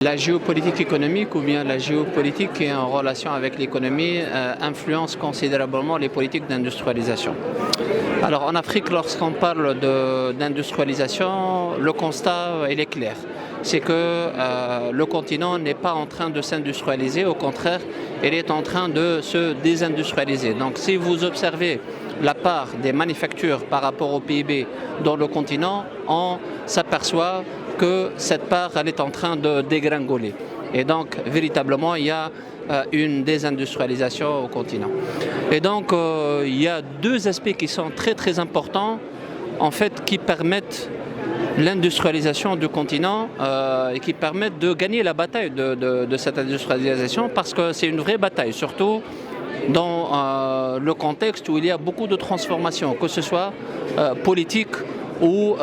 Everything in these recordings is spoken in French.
La géopolitique économique ou bien la géopolitique qui est en relation avec l'économie influence considérablement les politiques d'industrialisation. Alors en Afrique, lorsqu'on parle d'industrialisation, le constat il est clair. C'est que le continent n'est pas en train de s'industrialiser, au contraire, il est en train de se désindustrialiser. Donc si vous observez la part des manufactures par rapport au PIB dans le continent, on s'aperçoit que cette part elle est en train de dégringoler. Et donc, véritablement, il y a une désindustrialisation au continent. Et donc, il y a deux aspects qui sont très très importants, en fait, qui permettent l'industrialisation du continent et qui permettent de gagner la bataille de cette industrialisation, parce que c'est une vraie bataille, surtout dans le contexte où il y a beaucoup de transformations, que ce soit politique ou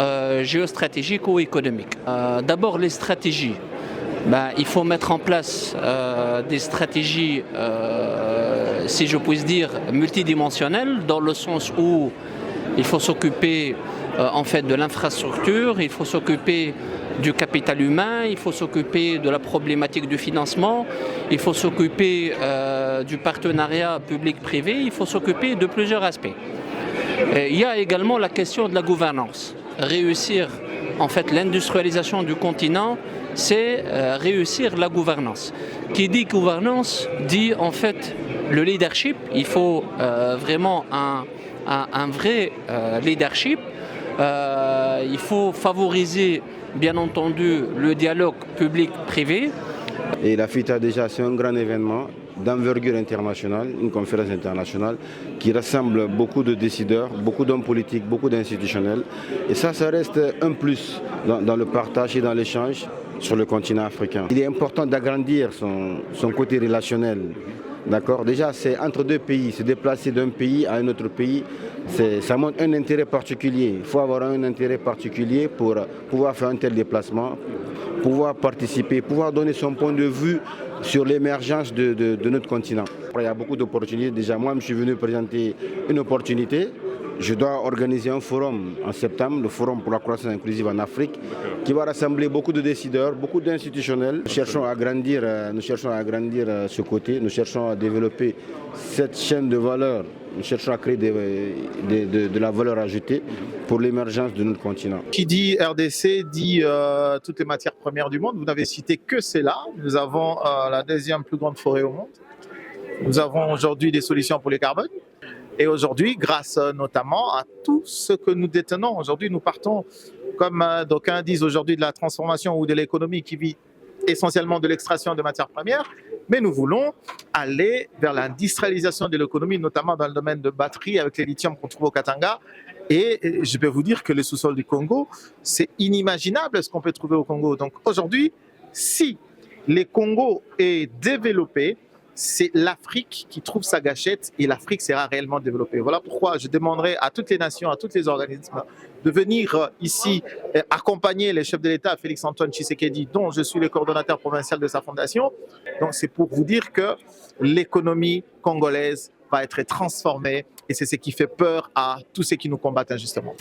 géostratégique ou économique. D'abord les stratégies. Il faut mettre en place des stratégies, si je puis dire, multidimensionnelles, dans le sens où il faut s'occuper en fait de l'infrastructure, il faut s'occuper du capital humain, il faut s'occuper de la problématique du financement, il faut s'occuper du partenariat public-privé, il faut s'occuper de plusieurs aspects. Il y a également la question de la gouvernance. Réussir en fait l'industrialisation du continent, c'est réussir la gouvernance. Qui dit gouvernance dit en fait le leadership. Il faut vraiment un vrai leadership. Il faut favoriser bien entendu le dialogue public-privé. Et la FITA déjà c'est un grand événement d'envergure internationale, une conférence internationale qui rassemble beaucoup de décideurs, beaucoup d'hommes politiques, beaucoup d'institutionnels. Et ça reste un plus dans le partage et dans l'échange sur le continent africain. Il est important d'agrandir son côté relationnel. D'accord. Déjà, c'est entre deux pays, se déplacer d'un pays à un autre pays, ça montre un intérêt particulier. Il faut avoir un intérêt particulier pour pouvoir faire un tel déplacement, pouvoir participer, pouvoir donner son point de vue sur l'émergence de notre continent. Il y a beaucoup d'opportunités. Déjà, moi, je suis venu présenter une opportunité. Je dois organiser un forum en septembre, le Forum pour la croissance inclusive en Afrique, qui va rassembler beaucoup de décideurs, beaucoup d'institutionnels. Nous cherchons à agrandir ce côté, nous cherchons à développer cette chaîne de valeur, nous cherchons à créer de la valeur ajoutée pour l'émergence de notre continent. Qui dit RDC dit toutes les matières premières du monde. Vous n'avez cité que celle-là. Nous avons la deuxième plus grande forêt au monde. Nous avons aujourd'hui des solutions pour les carbones. Et aujourd'hui, grâce notamment à tout ce que nous détenons, aujourd'hui nous partons, comme d'aucuns disent aujourd'hui, de la transformation ou de l'économie qui vit essentiellement de l'extraction de matières premières, mais nous voulons aller vers l'industrialisation de l'économie, notamment dans le domaine de batteries avec les lithium qu'on trouve au Katanga. Et je peux vous dire que le sous-sol du Congo, c'est inimaginable ce qu'on peut trouver au Congo. Donc aujourd'hui, si le Congo est développé, c'est l'Afrique qui trouve sa gâchette et l'Afrique sera réellement développée. Voilà pourquoi je demanderai à toutes les nations, à tous les organismes de venir ici accompagner les chefs de l'État, Félix-Antoine Tshisekedi, dont je suis le coordonnateur provincial de sa fondation. Donc c'est pour vous dire que l'économie congolaise va être transformée et c'est ce qui fait peur à tous ceux qui nous combattent injustement.